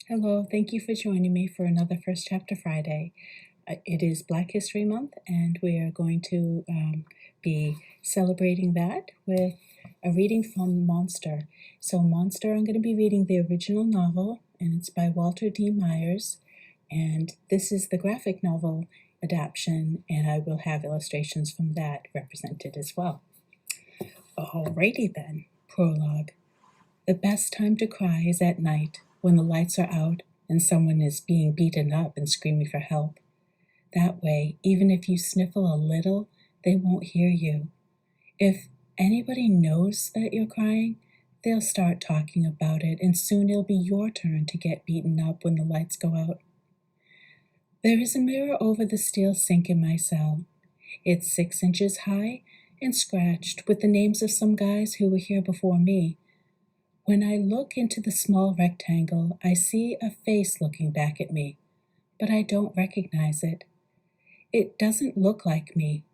Hello, thank you for joining me for another First Chapter Friday. It is Black History Month, and we are going to be celebrating that with a reading from Monster. So Monster, I'm going to be reading the original novel, and it's by Walter D. Myers, and this is the graphic novel adaptation, and I will have illustrations from that represented as well. Alrighty then, Prologue. The best time to cry is at night, when the lights are out and someone is being beaten up and screaming for help. That way, even if you sniffle a little, they won't hear you. If anybody knows that you're crying, they'll start talking about it, and soon it'll be your turn to get beaten up when the lights go out. There is a mirror over the steel sink in my cell. It's 6 inches high and scratched with the names of some guys who were here before me. When I look into the small rectangle, I see a face looking back at me, but I don't recognize it. It doesn't look like me.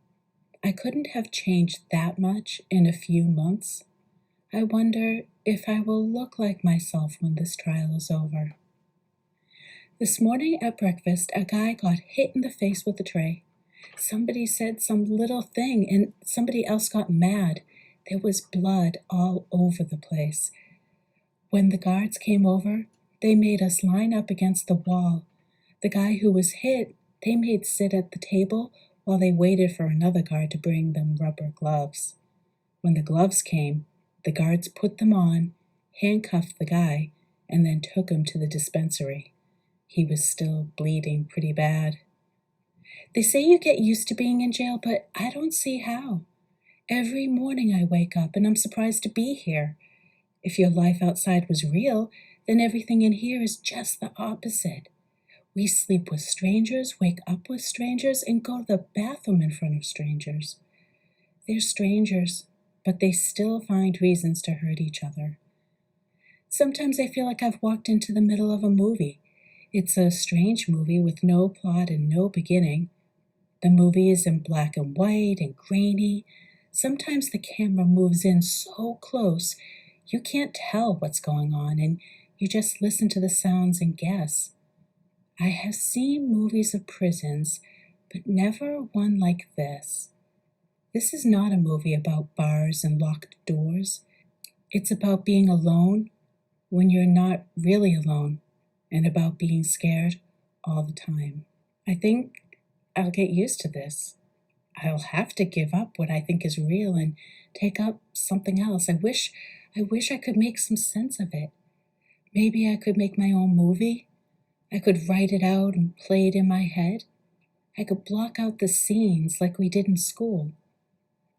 I couldn't have changed that much in a few months. I wonder if I will look like myself when this trial is over. This morning at breakfast, a guy got hit in the face with a tray. Somebody said some little thing, and somebody else got mad. There was blood all over the place. When the guards came over, they made us line up against the wall. The guy who was hit, they made sit at the table while they waited for another guard to bring them rubber gloves. When the gloves came, the guards put them on, handcuffed the guy, and then took him to the dispensary. He was still bleeding pretty bad. They say you get used to being in jail, but I don't see how. Every morning I wake up and I'm surprised to be here. If your life outside was real, then everything in here is just the opposite. We sleep with strangers, wake up with strangers, and go to the bathroom in front of strangers. They're strangers, but they still find reasons to hurt each other. Sometimes I feel like I've walked into the middle of a movie. It's a strange movie with no plot and no beginning. The movie is in black and white and grainy. Sometimes the camera moves in so close you can't tell what's going on, and you just listen to the sounds and guess. I have seen movies of prisons, but never one like this. This is not a movie about bars and locked doors. It's about being alone when you're not really alone, and about being scared all the time. I think I'll get used to this. I'll have to give up what I think is real and take up something else. I wish I could make some sense of it. Maybe I could make my own movie. I could write it out and play it in my head. I could block out the scenes like we did in school.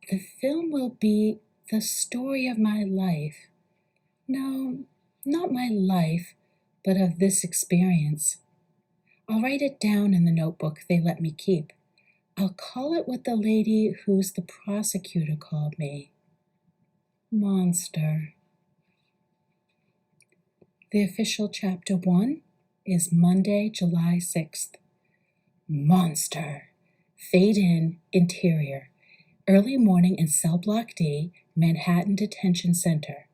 The film will be the story of my life. No, not my life, but of this experience. I'll write it down in the notebook they let me keep. I'll call it what the lady who's the prosecutor called me. Monster. The official Chapter 1 is Monday, July 6th. Monster. Fade in, interior. Early morning in Cell Block D, Manhattan Detention Center.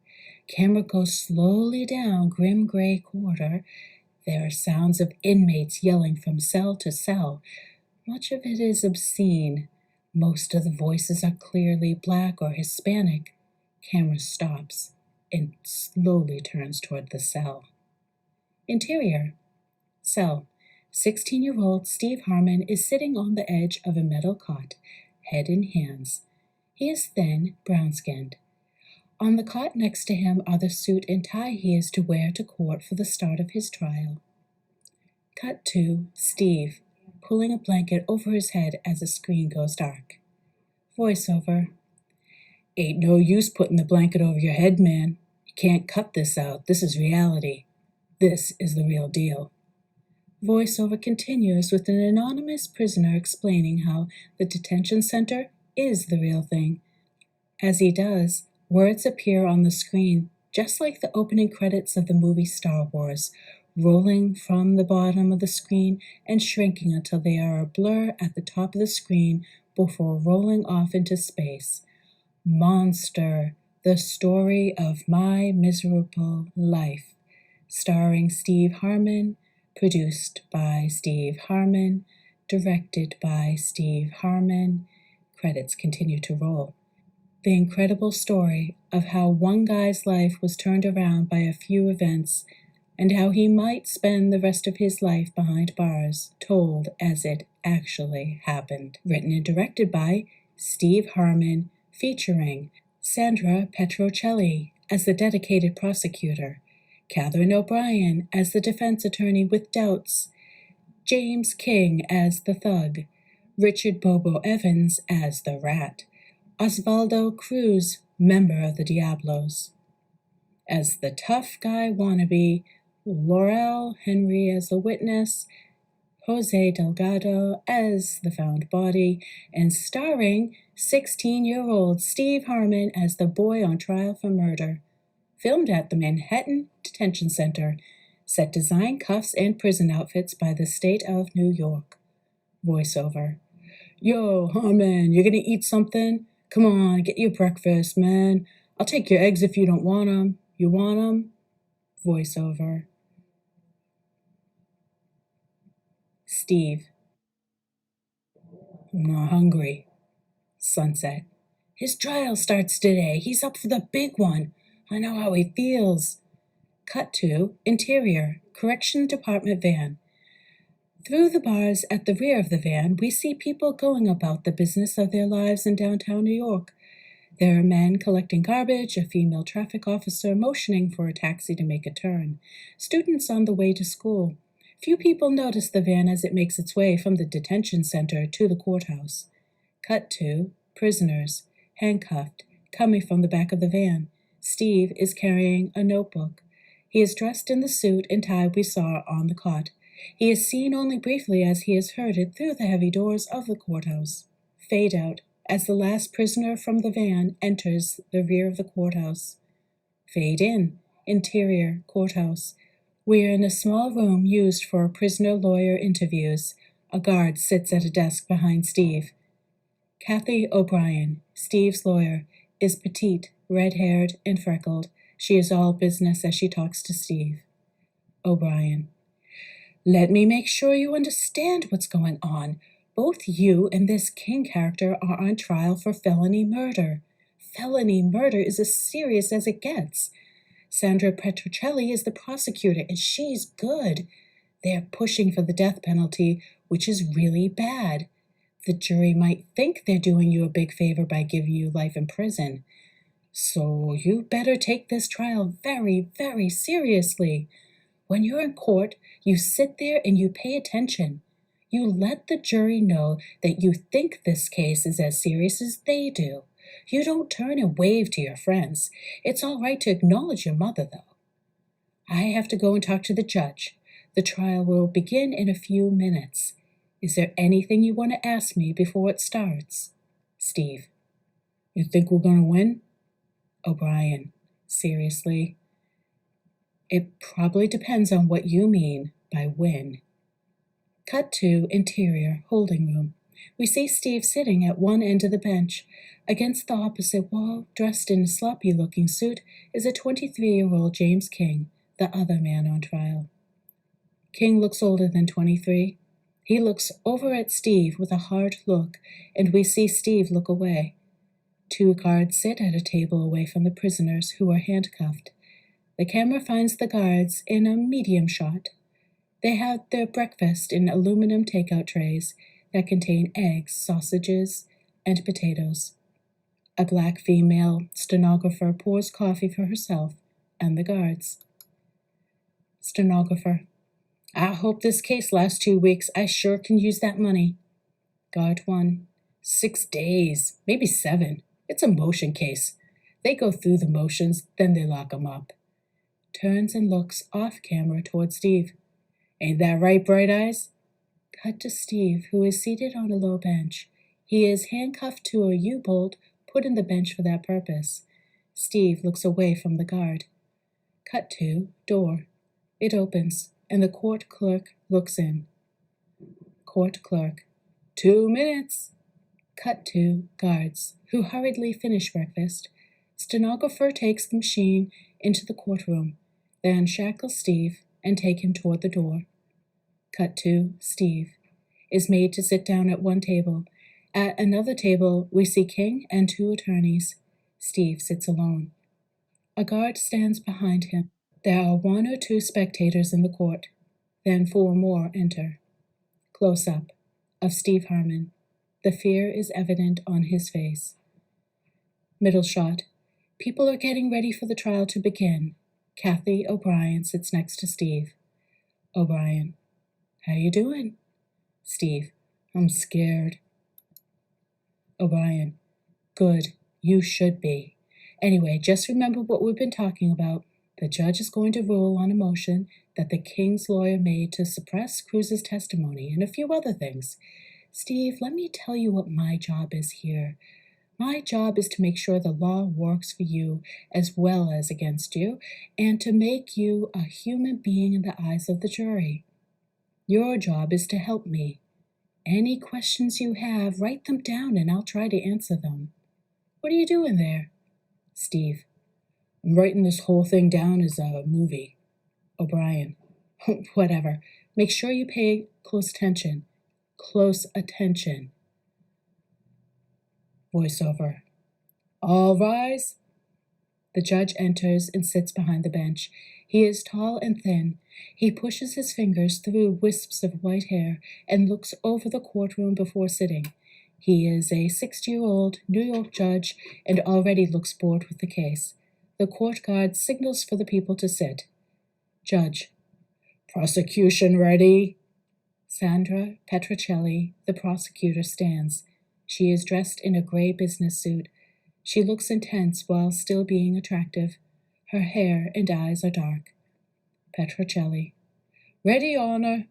Camera goes slowly down grim gray corridor. There are sounds of inmates yelling from cell to cell. Much of it is obscene. Most of the voices are clearly black or Hispanic. Camera stops and slowly turns toward the cell. Interior. Cell. 16-year-old Steve Harmon is sitting on the edge of a metal cot, head in hands. He is thin, brown-skinned. On the cot next to him are the suit and tie he is to wear to court for the start of his trial. Cut to Steve, pulling a blanket over his head as the screen goes dark. Voiceover. Ain't no use putting the blanket over your head, man. You can't cut this out. This is reality. This is the real deal. Voiceover continues with an anonymous prisoner explaining how the detention center is the real thing. As he does, words appear on the screen, just like the opening credits of the movie Star Wars, rolling from the bottom of the screen and shrinking until they are a blur at the top of the screen before rolling off into space. Monster, the story of my miserable life, starring Steve Harmon, produced by Steve Harmon, directed by Steve Harmon. Credits continue to roll. The incredible story of how one guy's life was turned around by a few events and how he might spend the rest of his life behind bars, told as it actually happened. Written and directed by Steve Harmon, featuring Sandra Petrocelli as the dedicated prosecutor, Catherine O'Brien as the defense attorney with doubts, James King as the thug, Richard Bobo Evans as the rat, Osvaldo Cruz, member of the Diablos, as the tough guy wannabe, Laurel Henry as the witness, Jose Delgado as the found body, and starring 16-year-old Steve Harmon as the boy on trial for murder. Filmed at the Manhattan Detention Center. Set design, cuffs, and prison outfits by the state of New York. Voiceover. Yo, Harmon, you gonna eat something? Come on, get your breakfast, man. I'll take your eggs if you don't want 'em. You want 'em? Voiceover. Steve. I'm not hungry. Sunset. His trial starts today. He's up for the big one. I know how he feels. Cut to interior, correction department van. Through the bars at the rear of the van, we see people going about the business of their lives in downtown New York. There are men collecting garbage, a female traffic officer motioning for a taxi to make a turn, students on the way to school. Few people notice the van as it makes its way from the detention center to the courthouse. Cut to prisoners, handcuffed, coming from the back of the van. Steve is carrying a notebook. He is dressed in the suit and tie we saw on the cot. He is seen only briefly as he is herded through the heavy doors of the courthouse. Fade out as the last prisoner from the van enters the rear of the courthouse. Fade in, interior, courthouse. We are in a small room used for prisoner-lawyer interviews. A guard sits at a desk behind Steve. Kathy O'Brien, Steve's lawyer, is petite, red-haired, and freckled. She is all business as she talks to Steve. O'Brien. Let me make sure you understand what's going on. Both you and this King character are on trial for felony murder. Felony murder is as serious as it gets. Sandra Petrocelli is the prosecutor, and she's good. They're pushing for the death penalty, which is really bad. The jury might think they're doing you a big favor by giving you life in prison. So you better take this trial very, very seriously. When you're in court, you sit there and you pay attention. You let the jury know that you think this case is as serious as they do. You don't turn and wave to your friends. It's all right to acknowledge your mother, though. I have to go and talk to the judge. The trial will begin in a few minutes. Is there anything you want to ask me before it starts? Steve. You think we're going to win? O'Brien. Seriously? It probably depends on what you mean by win. Cut to interior, holding room. We see Steve sitting at one end of the bench. Against the opposite wall, dressed in a sloppy-looking suit, is a 23-year-old James King, the other man on trial. King looks older than 23. He looks over at Steve with a hard look, and we see Steve look away. Two guards sit at a table away from the prisoners who are handcuffed. The camera finds the guards in a medium shot. They have their breakfast in aluminum takeout trays that contain eggs, sausages, and potatoes. A black female stenographer pours coffee for herself and the guards. Stenographer. I hope this case lasts 2 weeks. I sure can use that money. Guard 1. 6 days, maybe 7. It's a motion case. They go through the motions, then they lock 'em up. Turns and looks off camera toward Steve. Ain't that right, Bright Eyes? Cut to Steve, who is seated on a low bench. He is handcuffed to a U-bolt put in the bench for that purpose. Steve looks away from the guard. Cut to door. It opens, and the court clerk looks in. Court clerk. 2 minutes. Cut to guards, who hurriedly finish breakfast. Stenographer takes the machine into the courtroom. then shackle Steve and take him toward the door. Cut to Steve is made to sit down at one table. At another table, we see King and two attorneys. Steve sits alone. A guard stands behind him. There are 1 or 2 spectators in the court. Then 4 more enter. Close-up of Steve Harmon. The fear is evident on his face. Middle shot. People are getting ready for the trial to begin. Kathy O'Brien sits next to Steve. O'Brien. How you doing? Steve. I'm scared. O'Brien. Good. You should be. Anyway, just remember what we've been talking about. The judge is going to rule on a motion that the King's lawyer made to suppress Cruz's testimony and a few other things. Steve, let me tell you what my job is here. My job is to make sure the law works for you as well as against you, and to make you a human being in the eyes of the jury. Your job is to help me. Any questions you have, write them down and I'll try to answer them. What are you doing there? Steve. I'm writing this whole thing down as a movie. O'Brien. Whatever. Make sure you pay close attention. Close attention. Voiceover. All rise. The judge enters and sits behind the bench. He is tall and thin. He pushes his fingers through wisps of white hair and looks over the courtroom before sitting. He is a 60-year-old New York judge and already looks bored with the case. The court guard signals for the people to sit. Judge. Prosecution ready. Sandra Petrocelli, the prosecutor, stands. She is dressed in a gray business suit. She looks intense while still being attractive. Her hair and eyes are dark. Petrocelli. Ready, Your Honor.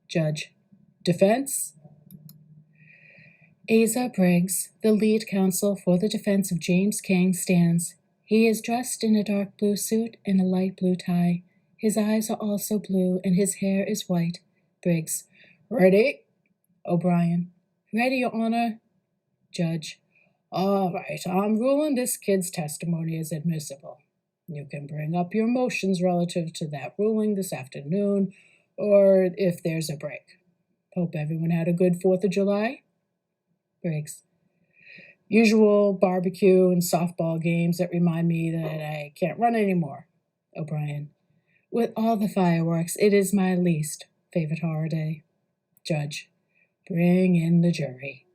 Judge. Defense. Asa Briggs, the lead counsel for the defense of James King, stands. He is dressed in a dark blue suit and a light blue tie. His eyes are also blue and his hair is white. Briggs. Ready? O'Brien. Ready, Your Honor. Judge. All right, I'm ruling this kid's testimony as admissible. You can bring up your motions relative to that ruling this afternoon, or if there's a break. Hope everyone had a good 4th of July. Briggs. Usual barbecue and softball games that remind me that I can't run anymore. O'Brien. With all the fireworks, it is my least favorite holiday. Judge. Bring in the jury.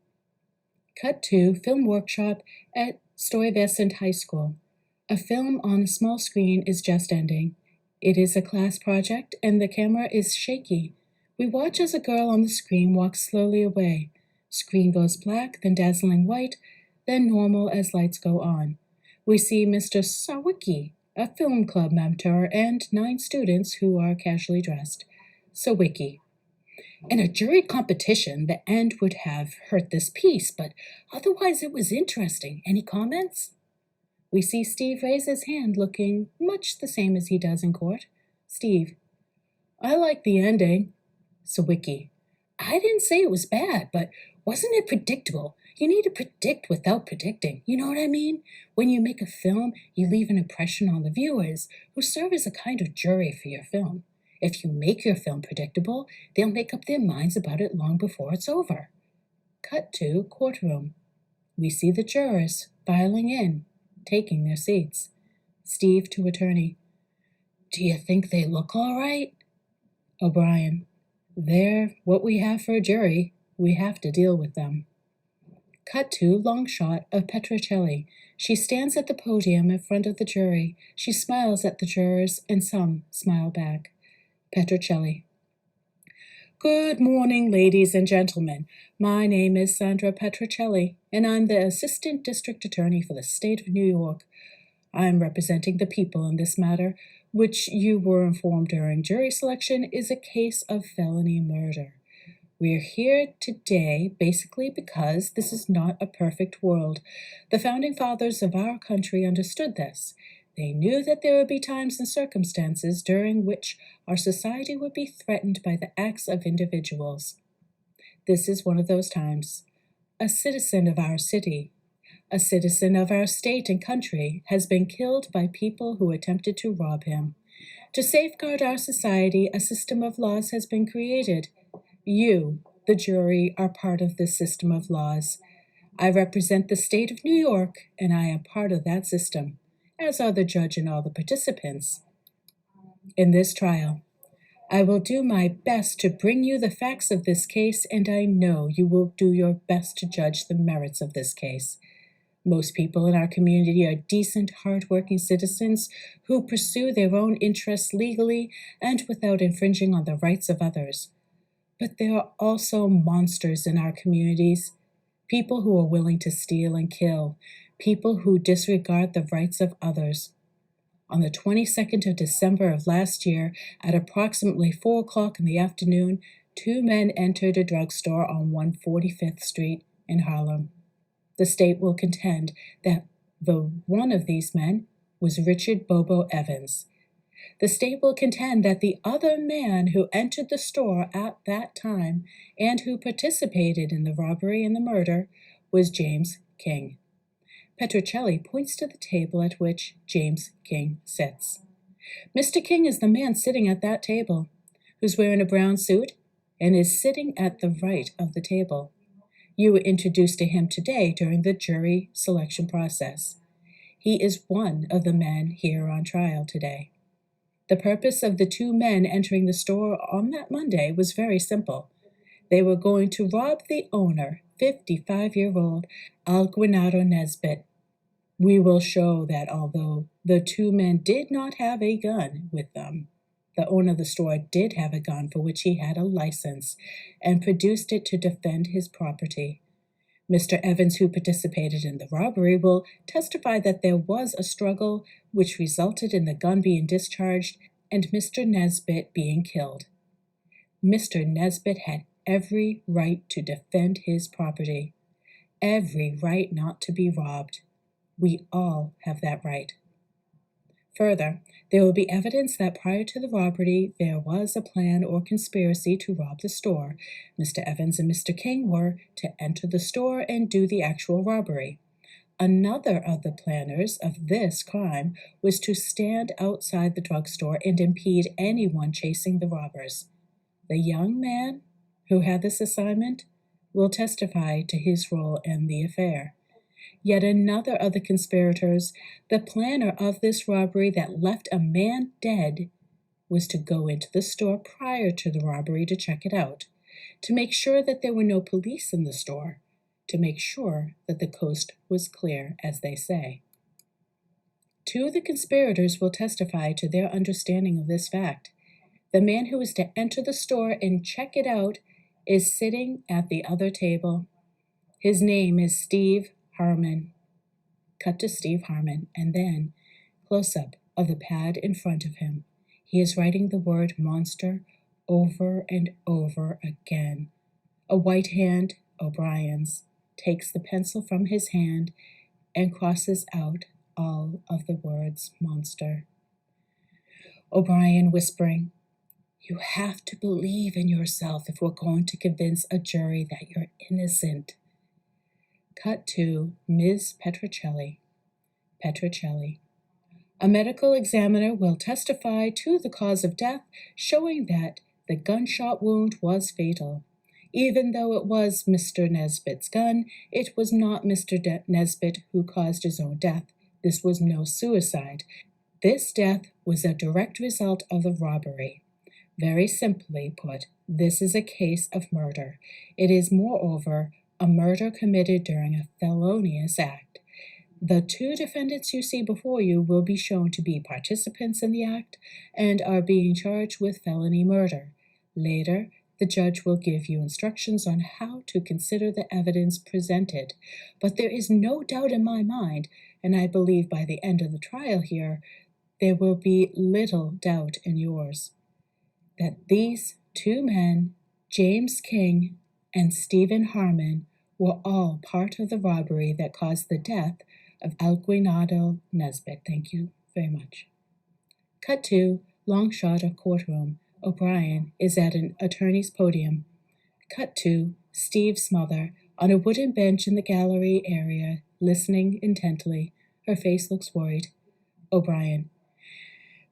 Cut to film workshop at Stuyvesant High School. A film on a small screen is just ending. It is a class project and the camera is shaky. We watch as a girl on the screen walks slowly away. Screen goes black, then dazzling white, then normal as lights go on. We see Mr. Sawicki, a film club mentor, and 9 students who are casually dressed. Sawicki. In a jury competition, the end would have hurt this piece, but otherwise it was interesting. Any comments? We see Steve raise his hand, looking much the same as he does in court. Steve. I like the ending. Sawicki. I didn't say it was bad, but wasn't it predictable? You need to predict without predicting. You know what I mean? When you make a film, you leave an impression on the viewers, who serve as a kind of jury for your film. If you make your film predictable, they'll make up their minds about it long before it's over. Cut to courtroom. We see the jurors filing in, taking their seats. Steve to attorney. Do you think they look all right? O'Brien. They're what we have for a jury. We have to deal with them. Cut to long shot of Petrocelli. She stands at the podium in front of the jury. She smiles at the jurors, and some smile back. Petrocelli. Good morning, ladies and gentlemen. My name is Sandra Petrocelli, and I'm the Assistant District Attorney for the state of New York. I'm representing the people in this matter, which you were informed during jury selection is a case of felony murder. We're here today basically because this is not a perfect world. The founding fathers of our country understood this. They knew that there would be times and circumstances during which our society would be threatened by the acts of individuals. This is one of those times. A citizen of our city, a citizen of our state and country, has been killed by people who attempted to rob him. To safeguard our society, a system of laws has been created. You, the jury, are part of this system of laws. I represent the state of New York, and I am part of that system, as are the judge and all the participants. In this trial, I will do my best to bring you the facts of this case, and I know you will do your best to judge the merits of this case. Most people in our community are decent, hard-working citizens who pursue their own interests legally and without infringing on the rights of others. But there are also monsters in our communities, people who are willing to steal and kill, people who disregard the rights of others. On the 22nd of December of last year, at approximately 4 o'clock in the afternoon, 2 men entered a drugstore on 145th Street in Harlem. The state will contend that the one of these men was Richard Bobo Evans. The state will contend that the other man who entered the store at that time and who participated in the robbery and the murder was James King. Petrocelli points to the table at which James King sits. Mr. King is the man sitting at that table, who's wearing a brown suit and is sitting at the right of the table. You were introduced to him today during the jury selection process. He is one of the men here on trial today. The purpose of the 2 men entering the store on that Monday was very simple. They were going to rob the owner, 55-year-old Alguinado Nesbitt. We will show that although the 2 men did not have a gun with them, the owner of the store did have a gun for which he had a license and produced it to defend his property. Mr. Evans, who participated in the robbery, will testify that there was a struggle which resulted in the gun being discharged and Mr. Nesbitt being killed. Mr. Nesbitt had every right to defend his property, every right not to be robbed. We all have that right. Further, there will be evidence that prior to the robbery, there was a plan or conspiracy to rob the store. Mr. Evans and Mr. King were to enter the store and do the actual robbery. Another of the planners of this crime was to stand outside the drugstore and impede anyone chasing the robbers. The young man who had this assignment will testify to his role in the affair. Yet another of the conspirators, the planner of this robbery that left a man dead, was to go into the store prior to the robbery to check it out, to make sure that there were no police in the store, to make sure that the coast was clear, as they say. 2 of the conspirators will testify to their understanding of this fact. The man who is to enter the store and check it out is sitting at the other table. His name is Steve Harmon. Cut to Steve Harmon, and then close-up of the pad in front of him. He is writing the word monster over and over again. A white hand, O'Brien's, takes the pencil from his hand and crosses out all of the words monster. O'Brien whispering, "You have to believe in yourself if we're going to convince a jury that you're innocent." Cut to Ms. Petrocelli. Petrocelli. A medical examiner will testify to the cause of death, showing that the gunshot wound was fatal. Even though it was Mr. Nesbitt's gun, it was not Mr. Nesbitt who caused his own death. This was no suicide. This death was a direct result of the robbery. Very simply put, this is a case of murder. It is, moreover, a murder committed during a felonious act. The 2 defendants you see before you will be shown to be participants in the act and are being charged with felony murder. Later, the judge will give you instructions on how to consider the evidence presented. But there is no doubt in my mind, and I believe by the end of the trial here, there will be little doubt in yours, that these 2 men, James King and Stephen Harmon, were all part of the robbery that caused the death of Alguinado Nesbitt. Thank you very much. Cut to long shot of courtroom. O'Brien is at an attorney's podium. Cut to Steve's mother on a wooden bench in the gallery area, listening intently. Her face looks worried. O'Brien: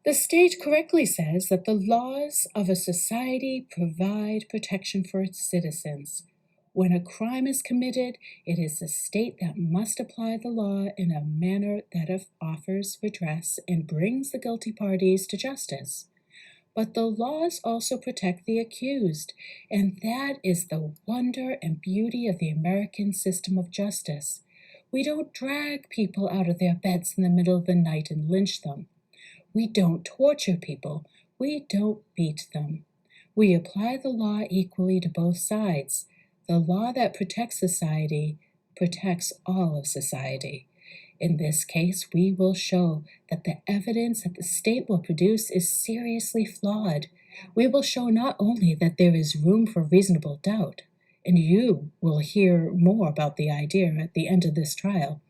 The state correctly says that the laws of a society provide protection for its citizens. When a crime is committed, it is the state that must apply the law in a manner that offers redress and brings the guilty parties to justice. But the laws also protect the accused, and that is the wonder and beauty of the American system of justice. We don't drag people out of their beds in the middle of the night and lynch them. We don't torture people. We don't beat them. We apply the law equally to both sides. The law that protects society protects all of society. In this case, we will show that the evidence that the state will produce is seriously flawed. We will show not only that there is room for reasonable doubt, and you will hear more about the idea at the end of this trial,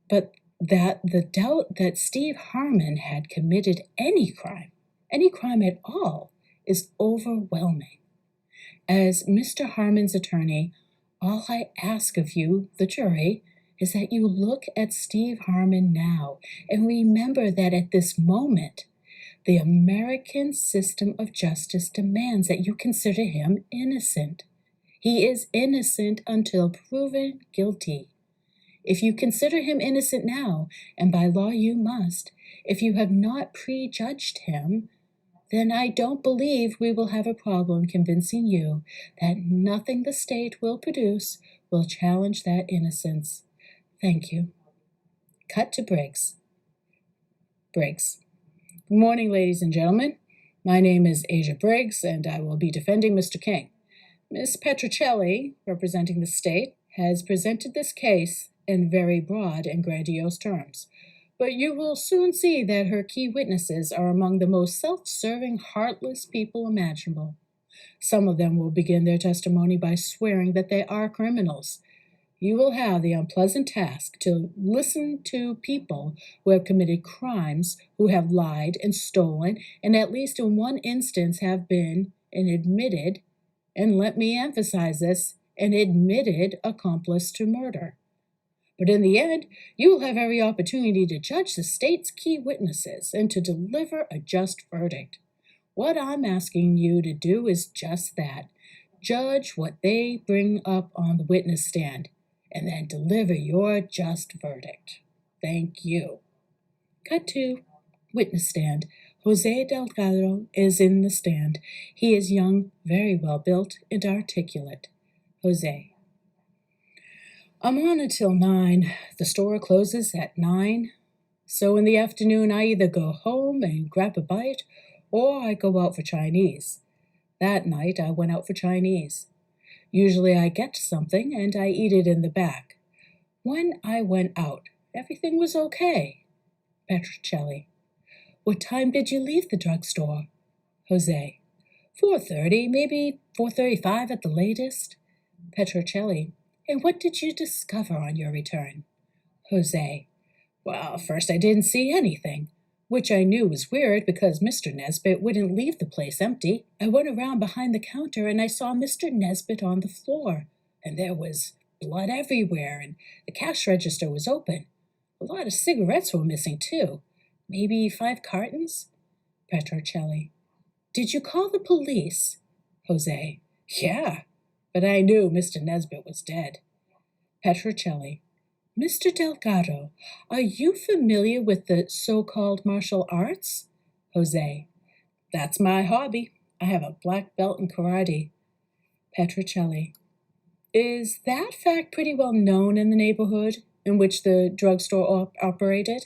but that the doubt that Steve Harmon had committed any crime at all, is overwhelming. As Mr. Harmon's attorney, all I ask of you, the jury, is that you look at Steve Harmon now and remember that at this moment, the American system of justice demands that you consider him innocent. He is innocent until proven guilty. If you consider him innocent now, and by law you must, if you have not prejudged him, then I don't believe we will have a problem convincing you that nothing the state will produce will challenge that innocence. Thank you. Cut to Briggs. Briggs. Good morning, ladies and gentlemen. My name is Asia Briggs, and I will be defending Mr. King. Miss Petrocelli, representing the state, has presented this case in very broad and grandiose terms, but you will soon see that her key witnesses are among the most self-serving, heartless people imaginable. Some of them will begin their testimony by swearing that they are criminals. You will have the unpleasant task to listen to people who have committed crimes, who have lied and stolen, and at least in one instance have been an admitted, and let me emphasize this, an admitted accomplice to murder. But in the end, you will have every opportunity to judge the state's key witnesses and to deliver a just verdict. What I'm asking you to do is just that. Judge what they bring up on the witness stand, and then deliver your just verdict. Thank you. Cut to witness stand. Jose Delgado is in the stand. He is young, very well built, and articulate. Jose. I'm on until 9. The store closes at 9. So in the afternoon, I either go home and grab a bite, or I go out for Chinese. That night, I went out for Chinese. Usually I get something and I eat it in the back. When I went out, everything was okay. Petrocelli. What time did you leave the drugstore? Jose. 4:30, maybe 4:35 at the latest. Petrocelli. And what did you discover on your return? Jose. Well, first I didn't see anything, which I knew was weird because Mr. Nesbit wouldn't leave the place empty. I went around behind the counter and I saw Mr. Nesbit on the floor, and there was blood everywhere, and the cash register was open. A lot of cigarettes were missing, too. Maybe 5 cartons? Petrocelli. Did you call the police? Jose. Yeah, but I knew Mr. Nesbit was dead. Petrocelli. Mr. Delgado, are you familiar with the so-called martial arts? Jose. That's my hobby. I have a black belt in karate. Petrocelli. Is that fact pretty well known in the neighborhood in which the drugstore operated?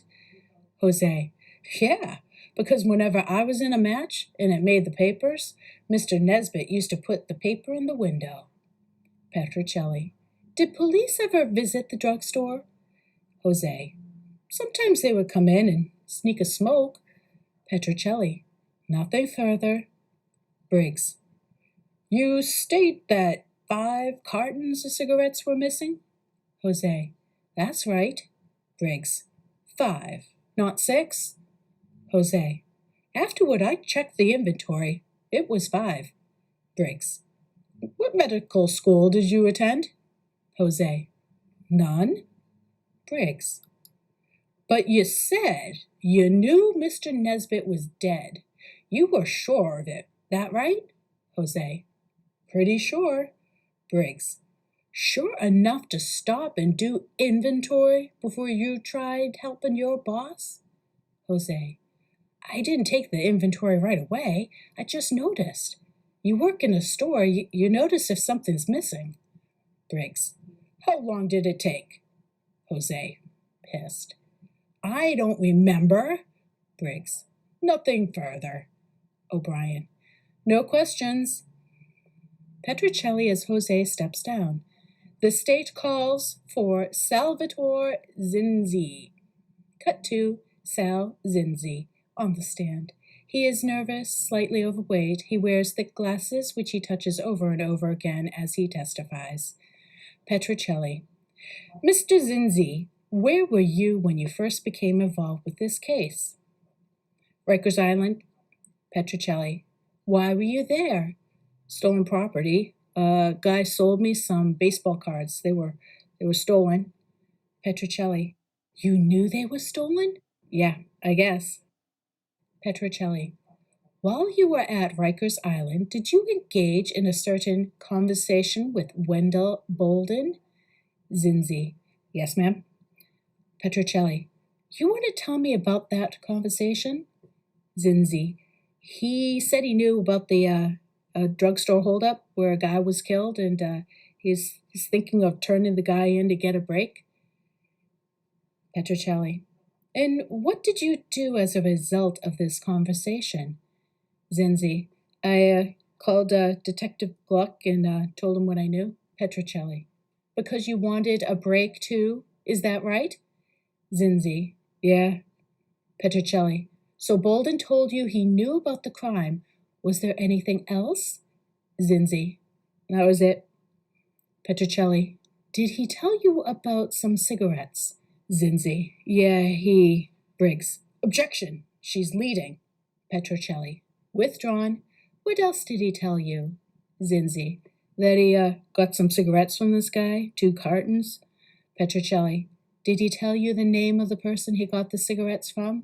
Jose. Yeah, because whenever I was in a match and it made the papers, Mr. Nesbit used to put the paper in the window. Petrocelli. Did police ever visit the drugstore? Jose. Sometimes they would come in and sneak a smoke. Petrocelli. Nothing further. Briggs. You state that 5 cartons of cigarettes were missing? Jose. That's right. Briggs. 5, not 6? Jose. Afterward, I checked the inventory. It was 5. Briggs. What medical school did you attend? Jose. None. Briggs. But you said You knew Mr. Nesbit was dead. You were sure of it, that right? Jose. Pretty sure. Briggs. Sure enough to stop and do inventory before you tried helping your boss? Jose. I didn't take the inventory right away. I just noticed. You work in a store, you notice if something's missing. Briggs. How long did it take? Jose. Pissed. I don't remember. Briggs. Nothing further. O'Brien. No questions. Petrocelli as Jose steps down. The state calls for Salvatore Zinzi. Cut to Sal Zinzi on the stand. He is nervous, slightly overweight. He wears thick glasses, which he touches over and over again as he testifies. Petrocelli. Mr. Zinzi, where were you when you first became involved with this case? Rikers Island. Petrocelli. Why were you there? Stolen property. A guy sold me some baseball cards. They were stolen. Petrocelli. You knew they were stolen? Yeah, I guess. Petrocelli. While you were at Rikers Island, did you engage in a certain conversation with Wendell Bolden? Zinzi. Yes, ma'am. Petrocelli. You want to tell me about that conversation? Zinzi. He said he knew about the drugstore holdup where a guy was killed, and he's thinking of turning the guy in to get a break. Petrocelli. And what did you do as a result of this conversation? Zinzi. I called Detective Gluck and told him what I knew. Petrocelli. Because you wanted a break too, is that right? Zinzi. Yeah. Petrocelli. So Bolden told you he knew about the crime. Was there anything else? Zinzi. That was it. Petrocelli. Did he tell you about some cigarettes? Zinzi. Yeah, he... Briggs. Objection. She's leading. Petrocelli. Withdrawn. What else did he tell you? Zinzi. That he got some cigarettes from this guy, 2 cartons. Petrocelli. Did he tell you the name of the person he got the cigarettes from?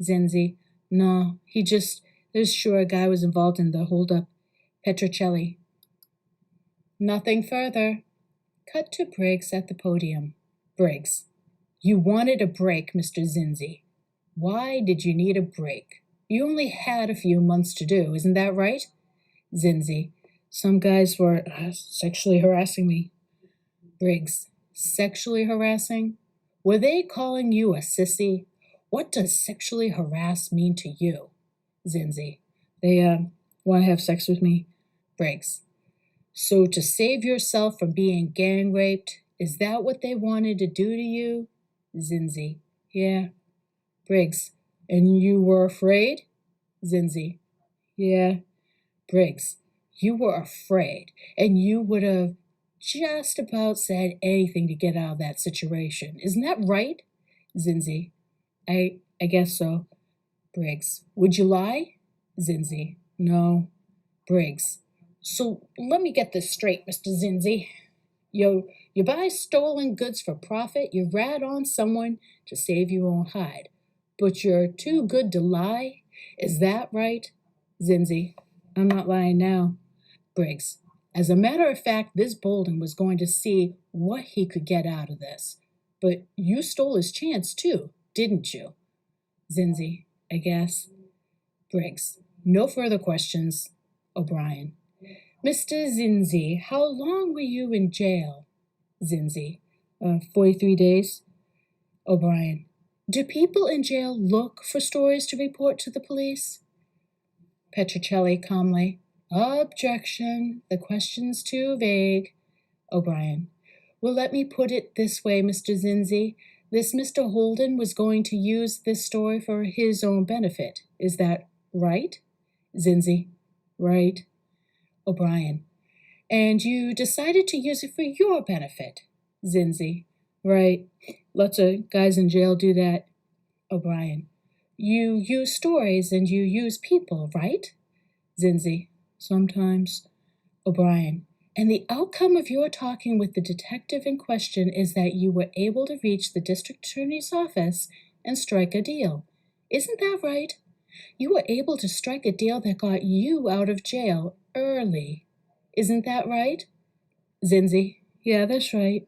Zinzi. No, he just... There's sure a guy was involved in the holdup. Petrocelli. Nothing further. Cut to Briggs at the podium. Briggs. You wanted a break, Mr. Zinzi. Why did you need a break? You only had a few months to do, isn't that right? Zinzi. Some guys were sexually harassing me. Briggs. Sexually harassing? Were they calling you a sissy? What does sexually harass mean to you? Zinzi. They want to have sex with me. Briggs. So to save yourself from being gang raped, is that what they wanted to do to you? Zinzi. Yeah. Briggs. And you were afraid? Zinzi. Yeah. Briggs. You were afraid, and you would have just about said anything to get out of that situation. Isn't that right? Zinzi. I guess so. Briggs. Would you lie? Zinzi. No. Briggs. So let me get this straight, Mr. Zinzi. You buy stolen goods for profit, you rat on someone to save your own hide. But you're too good to lie? Is that right? Zinzi. I'm not lying now. Briggs. As a matter of fact, this Bolden was going to see what he could get out of this. But you stole his chance too, didn't you? Zinzi. I guess. Briggs. No further questions. O'Brien. Mr. Zinzi, how long were you in jail? Zinzi. 43 days. O'Brien. Do people in jail look for stories to report to the police? Petrocelli calmly. Objection. The question's too vague. O'Brien. Well, let me put it this way, Mr. Zinzi. This Mr. Holden was going to use this story for his own benefit. Is that right? Zinzi. Right. O'Brien. And you decided to use it for your benefit? Zinzi. Right. Lots of guys in jail do that. O'Brien. You use stories and you use people, right? Zinzi. Sometimes. O'Brien. And the outcome of your talking with the detective in question is that you were able to reach the district attorney's office and strike a deal. Isn't that right? You were able to strike a deal that got you out of jail early. Isn't that right? Zinzi, yeah, that's right.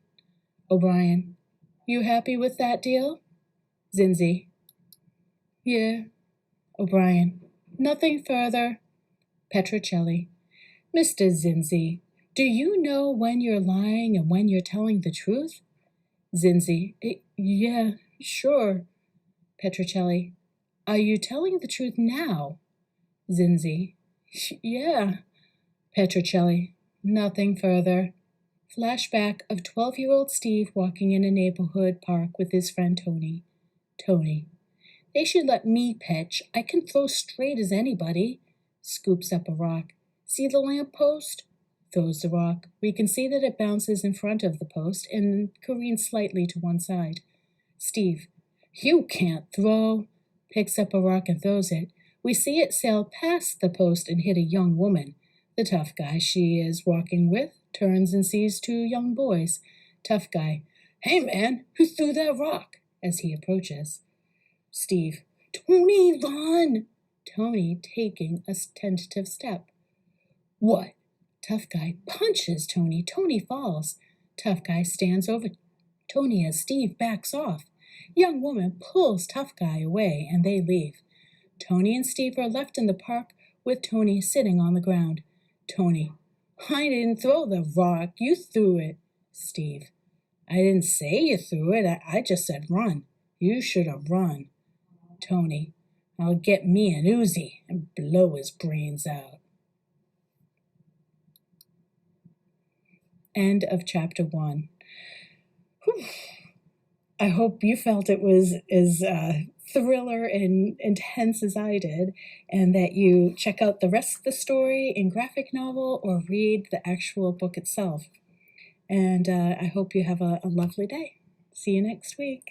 O'Brien, you happy with that deal? Zinzi, yeah. O'Brien, nothing further. Petrocelli, Mr. Zinzi, do you know when you're lying and when you're telling the truth? Zinzi, yeah, sure. Petrocelli, are you telling the truth now? Zinzi, yeah. Petrocelli, nothing further. Flashback of 12-year-old Steve walking in a neighborhood park with his friend Tony. Tony, they should let me pitch. I can throw straight as anybody. Scoops up a rock. See the lamp post? Throws the rock. We can see that it bounces in front of the post and careens slightly to one side. Steve, you can't throw. Picks up a rock and throws it. We see it sail past the post and hit a young woman. The tough guy she is walking with turns and sees two young boys. Tough guy, hey man, who threw that rock? As he approaches. Steve, Tony, run! Tony taking a tentative step. What? Tough guy punches Tony. Tony falls. Tough guy stands over Tony as Steve backs off. Young woman pulls tough guy away and they leave. Tony and Steve are left in the park with Tony sitting on the ground. Tony, I didn't throw the rock. You threw it. Steve, I didn't say you threw it. I just said run. You should have run. Tony, I'll get me an Uzi and blow his brains out. End of chapter 1. Whew. I hope you felt it was as thriller and intense as I did, and that you check out the rest of the story in graphic novel or read the actual book itself. And I hope you have a lovely day. See you next week.